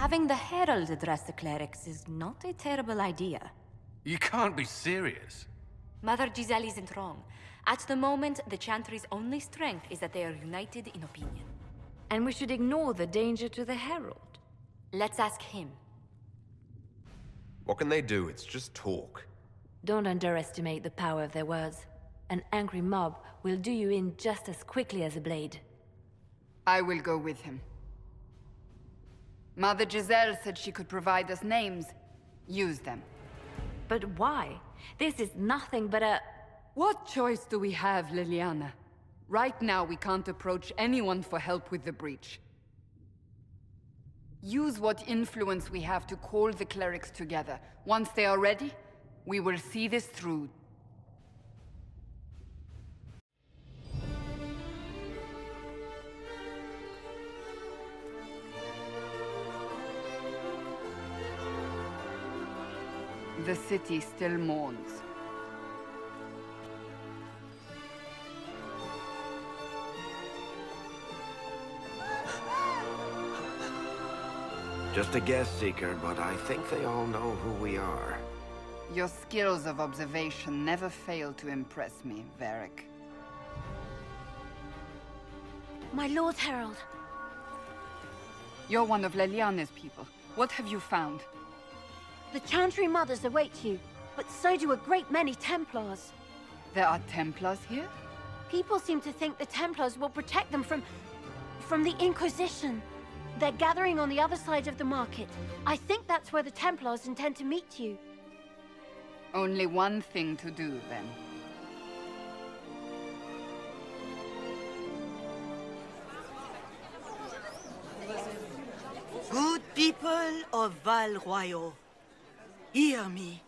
Having the Herald address the clerics is not a terrible idea. You can't be serious. Mother Giselle isn't wrong. At the moment, the Chantry's only strength is that they are united in opinion. And we should ignore the danger to the Herald. Let's ask him. What can they do? It's just talk. Don't underestimate the power of their words. An angry mob will do you in just as quickly as a blade. I will go with him. Mother Giselle said she could provide us names. Use them. But why? This is nothing but a... What choice do we have, Liliana? Right now, we can't approach anyone for help with the breach. Use what influence we have to call the clerics together. Once they are ready, we will see this through. The city still mourns. Just a guess, Seeker, but I think they all know who we are. Your skills of observation never fail to impress me, Varric. My Lord Herald. You're one of Leliana's people. What have you found? The Chantry Mothers await you, but so do a great many Templars. There are Templars here? People seem to think the Templars will protect them from the Inquisition. They're gathering on the other side of the market. I think that's where the Templars intend to meet you. Only one thing to do, then. Good people of Val Royal, hear me.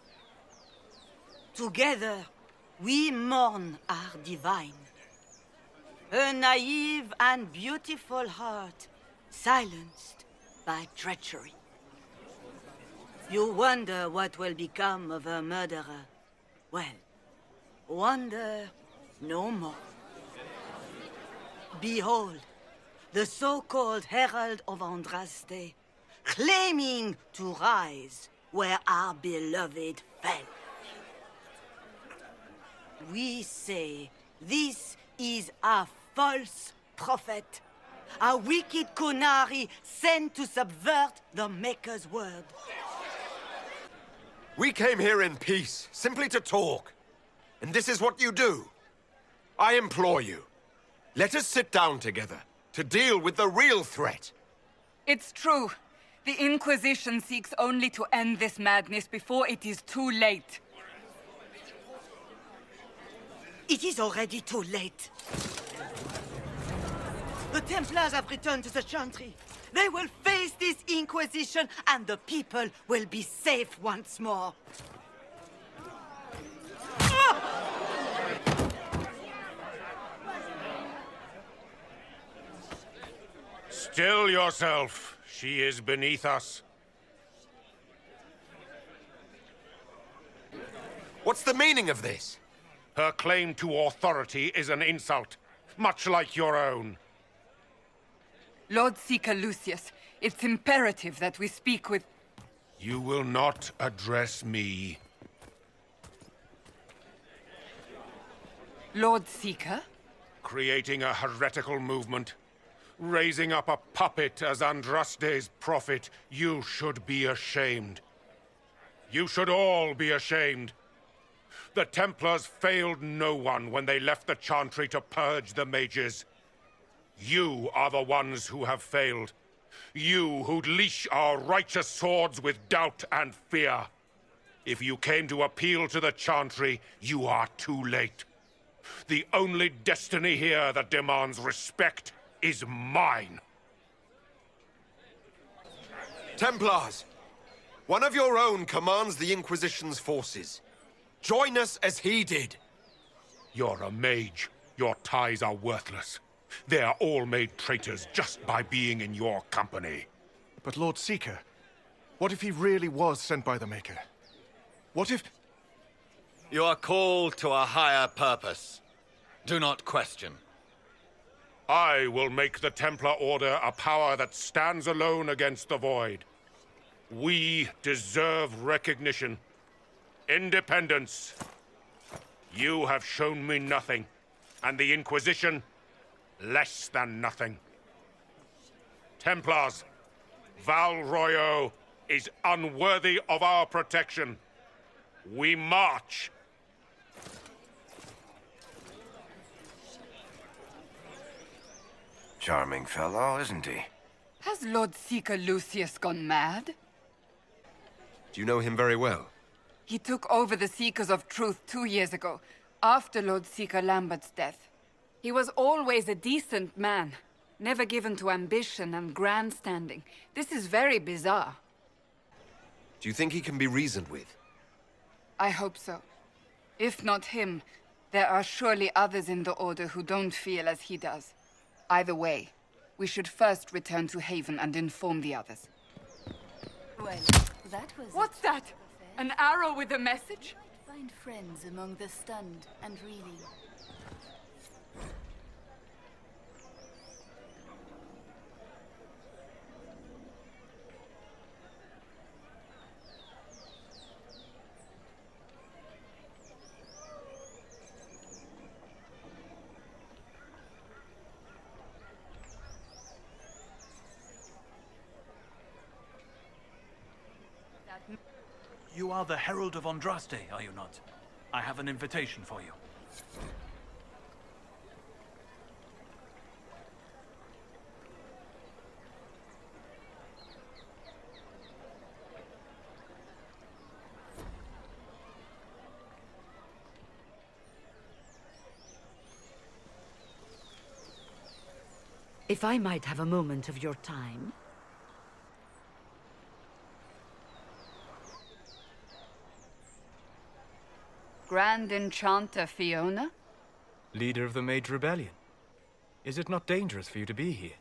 Together, we mourn our divine. A naive and beautiful heart, silenced by treachery. You wonder what will become of a murderer. Well, wonder no more. Behold, the so-called Herald of Andraste, claiming to rise where our beloved fell. We say this is a false prophet, a wicked Kunari sent to subvert the Maker's word. We came here in peace, simply to talk. And this is what you do. I implore you, let us sit down together to deal with the real threat. It's true. The Inquisition seeks only to end this madness before it is too late. It is already too late. The Templars have returned to the Chantry. They will face this Inquisition, and the people will be safe once more. Still yourself. She is beneath us. What's the meaning of this? Her claim to authority is an insult, much like your own. Lord Seeker Lucius, it's imperative that we speak with... You will not address me. Lord Seeker? Creating a heretical movement. Raising up a puppet as Andraste's prophet. You should be ashamed. You should all be ashamed. The Templars failed no one when they left the Chantry to purge the mages. You are the ones who have failed. You who'd leash our righteous swords with doubt and fear. If you came to appeal to the Chantry, you are too late. The only destiny here that demands respect is mine. Templars, one of your own commands the Inquisition's forces. Join us as he did. You're a mage. Your ties are worthless. They are all made traitors just by being in your company. But Lord Seeker, what if he really was sent by the Maker? What if... You are called to a higher purpose. Do not question. I will make the Templar Order a power that stands alone against the Void. We deserve recognition. Independence. You have shown me nothing, and the Inquisition, less than nothing. Templars, Val Royo is unworthy of our protection. We march. Charming fellow, isn't he? Has Lord Seeker Lucius gone mad? Do you know him very well? He took over the Seekers of Truth 2 years ago, after Lord Seeker Lambert's death. He was always a decent man, never given to ambition and grandstanding. This is very bizarre. Do you think he can be reasoned with? I hope so. If not him, there are surely others in the Order who don't feel as he does. Either way, we should first return to Haven and inform the others. Well, that was... What's that? An arrow with a message? Find friends among the stunned and reeling. You are the Herald of Andraste, are you not? I have an invitation for you. If I might have a moment of your time. Grand Enchanter Fiona? Leader of the Mage Rebellion. Is it not dangerous for you to be here?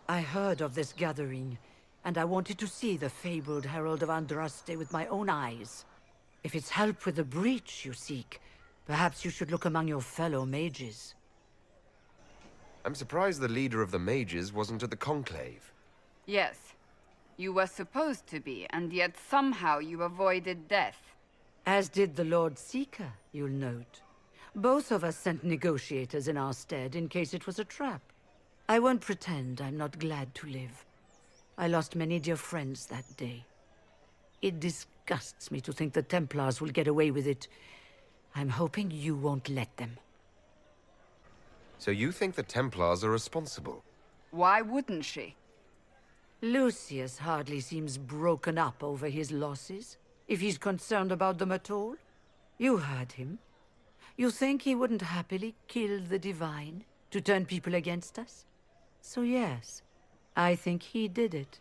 I heard of this gathering, and I wanted to see the fabled Herald of Andraste with my own eyes. If it's help with the breach you seek, perhaps you should look among your fellow mages. I'm surprised the leader of the mages wasn't at the Conclave. Yes. You were supposed to be, and yet somehow you avoided death. As did the Lord Seeker, you'll note. Both of us sent negotiators in our stead in case it was a trap. I won't pretend I'm not glad to live. I lost many dear friends that day. It disgusts me to think the Templars will get away with it. I'm hoping you won't let them. So you think the Templars are responsible? Why wouldn't she? Lucius hardly seems broken up over his losses, if he's concerned about them at all. You heard him. You think he wouldn't happily kill the Divine to turn people against us? So yes, I think he did it.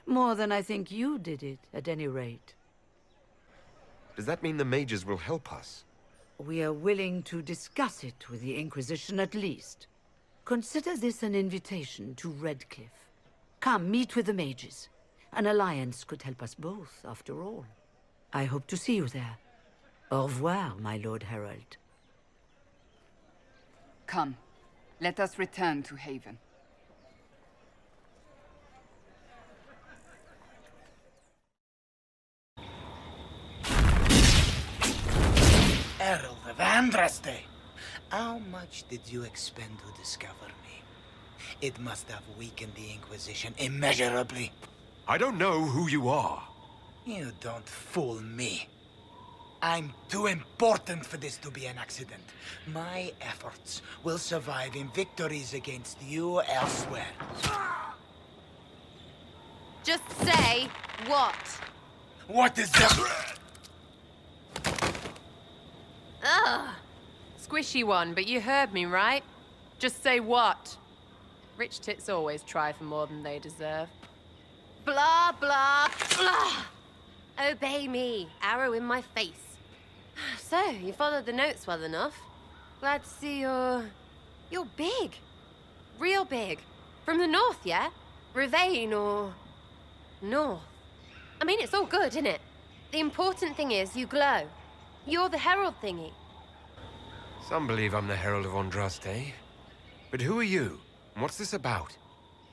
More than I think you did it, at any rate. Does that mean the mages will help us? We are willing to discuss it with the Inquisition at least. Consider this an invitation to Redcliffe. Come, meet with the mages. An alliance could help us both, after all. I hope to see you there. Au revoir, my Lord Herald. Come, let us return to Haven. Herald of Andraste! How much did you expend to discover me? It must have weakened the Inquisition immeasurably. I don't know who you are. You don't fool me. I'm too important for this to be an accident. My efforts will survive in victories against you elsewhere. Just say what? What is that? Ugh. Squishy one, but you heard me, right? Just say what? Rich tits always try for more than they deserve. Blah, blah, blah. Obey me. Arrow in my face. So, you followed the notes well enough. Glad to see you're big. Real big. From the north, yeah? Ravane or... north. I mean, it's all good, isn't it? The important thing is you glow. You're the herald thingy. Some believe I'm the Herald of Andraste. But who are you? And what's this about?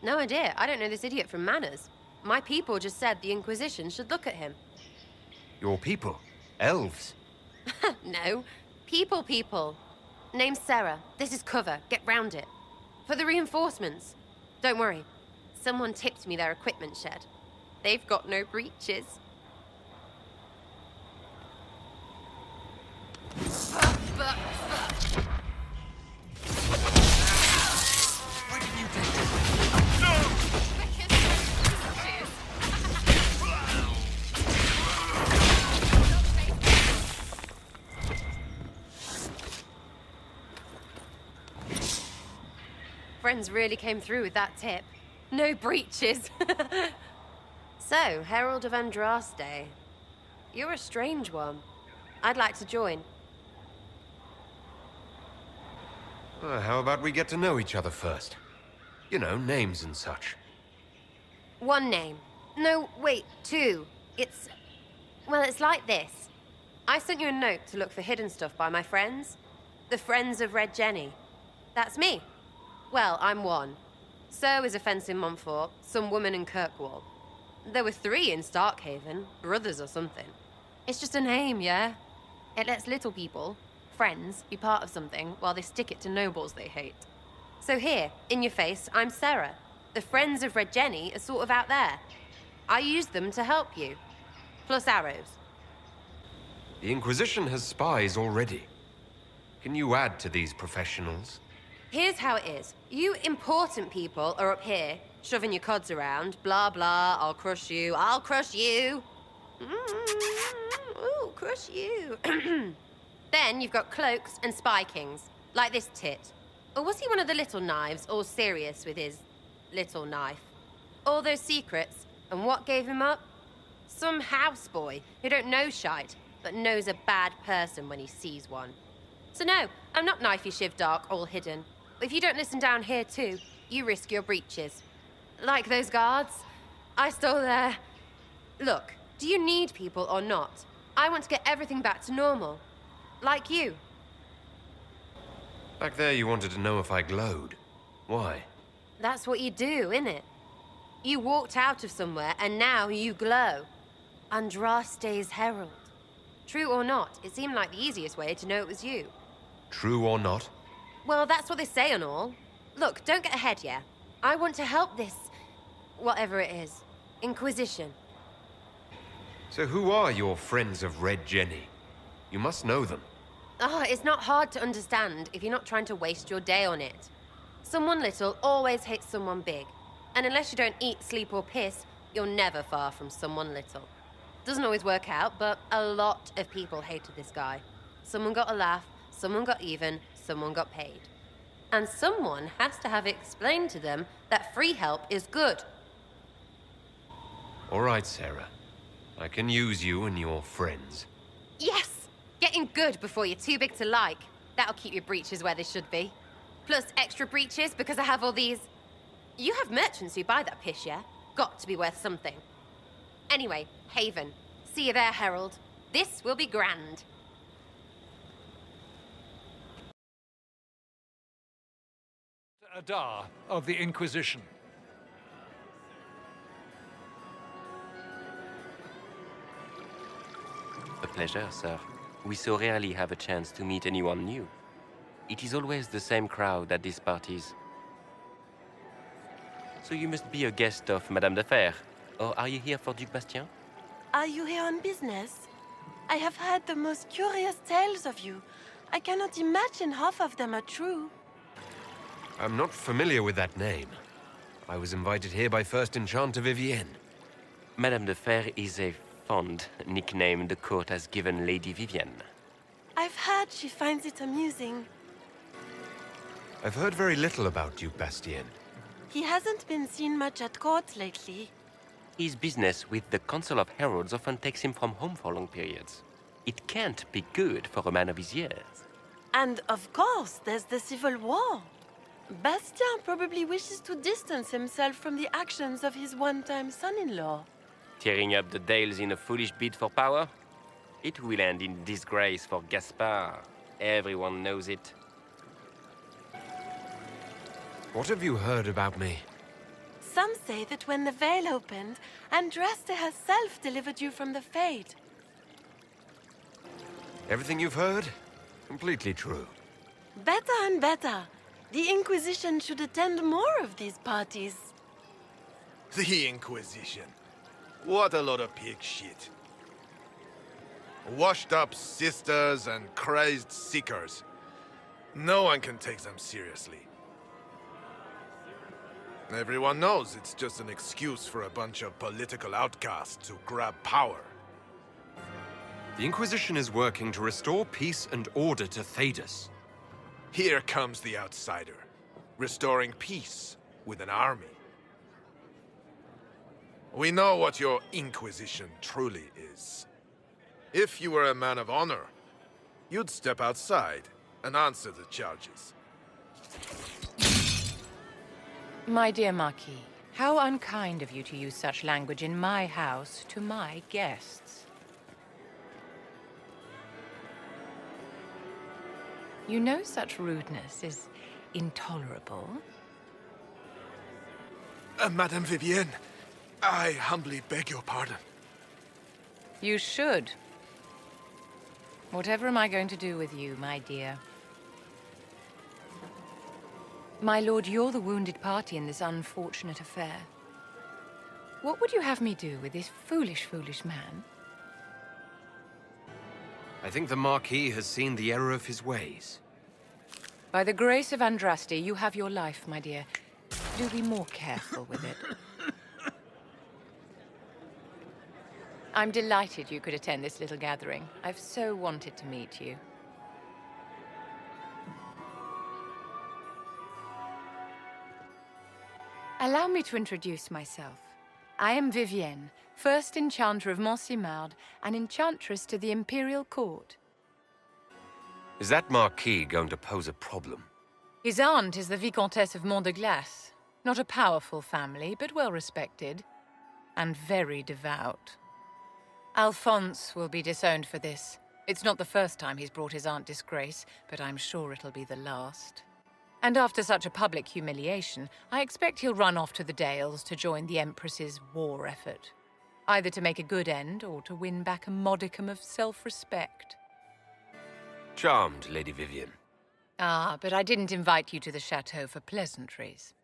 No idea. I don't know this idiot from Manners. My people just said the Inquisition should look at him. Your people? Elves? No. People. Name's Sarah. This is cover. Get round it. For the reinforcements. Don't worry. Someone tipped me their equipment shed. They've got no breaches. Friends really came through with that tip. No breaches. So, Herald of Andraste. You're a strange one. I'd like to join. How about we get to know each other first? You know, names and such. One name. No, wait, two. Well, it's like this. I sent you a note to look for hidden stuff by my friends. The Friends of Red Jenny. That's me. Well, I'm one. So is a fence in Montfort, some woman in Kirkwall. There were 3 in Starkhaven, brothers or something. It's just a name, yeah? It lets little people, friends, be part of something while they stick it to nobles they hate. So here, in your face, I'm Sarah. The Friends of Red Jenny are sort of out there. I use them to help you. Plus arrows. The Inquisition has spies already. Can you add to these professionals? Here's how it is. You important people are up here, shoving your cods around. Blah, blah, I'll crush you. Ooh, crush you. Then you've got cloaks and spy kings, like this tit. Or was he one of the little knives, all serious with his little knife? All those secrets, and what gave him up? Some houseboy who don't know shite, but knows a bad person when he sees one. So no, I'm not knifey shiv dark, all hidden. If you don't listen down here too, you risk your breeches. Like those guards, I stole their... Look, do you need people or not? I want to get everything back to normal. Like you. Back there you wanted to know if I glowed. Why? That's what you do, innit? You walked out of somewhere and now you glow. Andraste's herald. True or not, it seemed like the easiest way to know it was you. True or not? Well, that's what they say and all. Look, don't get ahead, yeah? I want to help this... whatever it is. Inquisition. So who are your Friends of Red Jenny? You must know them. It's not hard to understand if you're not trying to waste your day on it. Someone little always hates someone big. And unless you don't eat, sleep, or piss, you're never far from someone little. Doesn't always work out, but a lot of people hated this guy. Someone got a laugh, someone got even, someone got paid. And someone has to have explained to them that free help is good. All right, Sarah. I can use you and your friends. Yes! Getting good before you're too big to like. That'll keep your breeches where they should be. Plus extra breeches because I have all these... You have merchants who buy that piss, yeah? Got to be worth something. Anyway, Haven. See you there, Herald. This will be grand. Adar of the Inquisition. A pleasure, sir. We so rarely have a chance to meet anyone new. It is always the same crowd at these parties. So you must be a guest of Madame de Fer, or are you here for Duc Bastien? Are you here on business? I have heard the most curious tales of you. I cannot imagine half of them are true. I'm not familiar with that name. I was invited here by First Enchanter Vivienne. Madame de Fer is a fond nickname the court has given Lady Vivienne. I've heard she finds it amusing. I've heard very little about Duke Bastien. He hasn't been seen much at court lately. His business with the Council of Heralds often takes him from home for long periods. It can't be good for a man of his years. And of course, there's the Civil War. Bastien probably wishes to distance himself from the actions of his one-time son-in-law. Tearing up the Dales in a foolish bid for power? It will end in disgrace for Gaspard. Everyone knows it. What have you heard about me? Some say that when the veil opened, Andraste herself delivered you from the Fade. Everything you've heard? Completely true. Better and better. The Inquisition should attend more of these parties. The Inquisition. What a lot of pig shit. Washed up sisters and crazed seekers. No one can take them seriously. Everyone knows it's just an excuse for a bunch of political outcasts to grab power. The Inquisition is working to restore peace and order to Thedas. Here comes the outsider, restoring peace with an army. We know what your Inquisition truly is. If you were a man of honor, you'd step outside and answer the charges. My dear Marquis, how unkind of you to use such language in my house to my guests. You know such rudeness is intolerable. Madame Vivienne, I humbly beg your pardon. You should. Whatever am I going to do with you, my dear? My lord, you're the wounded party in this unfortunate affair. What would you have me do with this foolish, foolish man? I think the Marquis has seen the error of his ways. By the grace of Andraste, you have your life, my dear. Do be more careful with it. I'm delighted you could attend this little gathering. I've so wanted to meet you. Allow me to introduce myself. I am Vivienne, first Enchanter of Montsimard and Enchantress to the Imperial Court. Is that Marquis going to pose a problem? His aunt is the Vicomtesse of Mont de Glace. Not a powerful family, but well respected. And very devout. Alphonse will be disowned for this. It's not the first time he's brought his aunt disgrace, but I'm sure it'll be the last. And after such a public humiliation, I expect he'll run off to the Dales to join the Empress's war effort. Either to make a good end, or to win back a modicum of self-respect. Charmed, Lady Vivienne. Ah, but I didn't invite you to the chateau for pleasantries.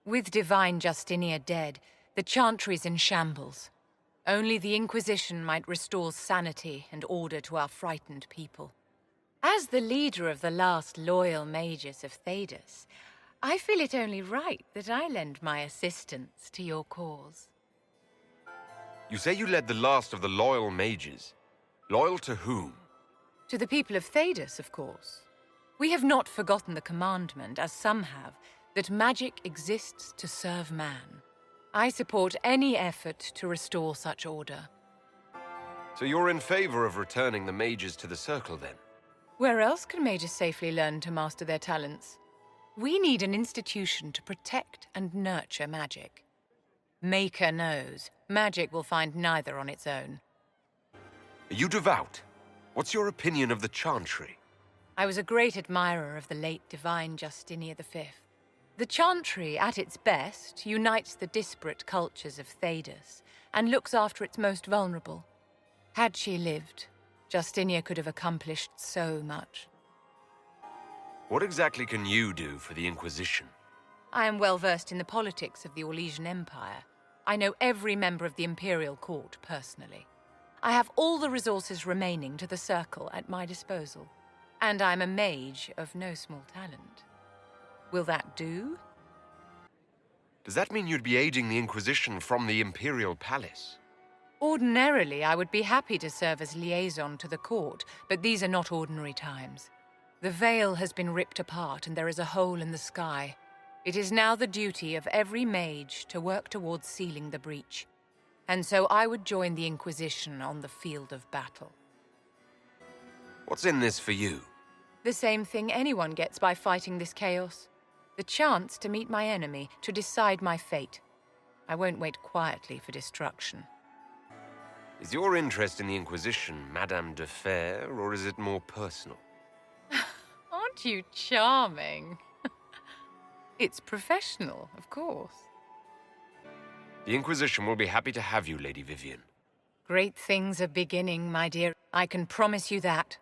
With Divine Justinia dead, the Chantry's in shambles. Only the Inquisition might restore sanity and order to our frightened people. As the leader of the last loyal mages of Thedas, I feel it only right that I lend my assistance to your cause. You say you led the last of the loyal mages. Loyal to whom? To the people of Thedas, of course. We have not forgotten the commandment, as some have, that magic exists to serve man. I support any effort to restore such order. So you're in favor of returning the mages to the Circle, then? Where else can mages safely learn to master their talents? We need an institution to protect and nurture magic. Maker knows, magic will find neither on its own. Are you devout? What's your opinion of the Chantry? I was a great admirer of the late Divine Justinia V. The Chantry, at its best, unites the disparate cultures of Thedas and looks after its most vulnerable. Had she lived, Justinia could have accomplished so much. What exactly can you do for the Inquisition? I am well versed in the politics of the Orlesian Empire. I know every member of the Imperial Court personally. I have all the resources remaining to the Circle at my disposal. And I'm a mage of no small talent. Will that do? Does that mean you'd be aiding the Inquisition from the Imperial Palace? Ordinarily, I would be happy to serve as liaison to the court, but these are not ordinary times. The veil has been ripped apart and there is a hole in the sky. It is now the duty of every mage to work towards sealing the breach. And so I would join the Inquisition on the field of battle. What's in this for you? The same thing anyone gets by fighting this chaos. The chance to meet my enemy, to decide my fate. I won't wait quietly for destruction. Is your interest in the Inquisition Madame de Fer, or is it more personal? Aren't you charming? It's professional, of course. The Inquisition will be happy to have you, Lady Vivian. Great things are beginning, my dear. I can promise you that.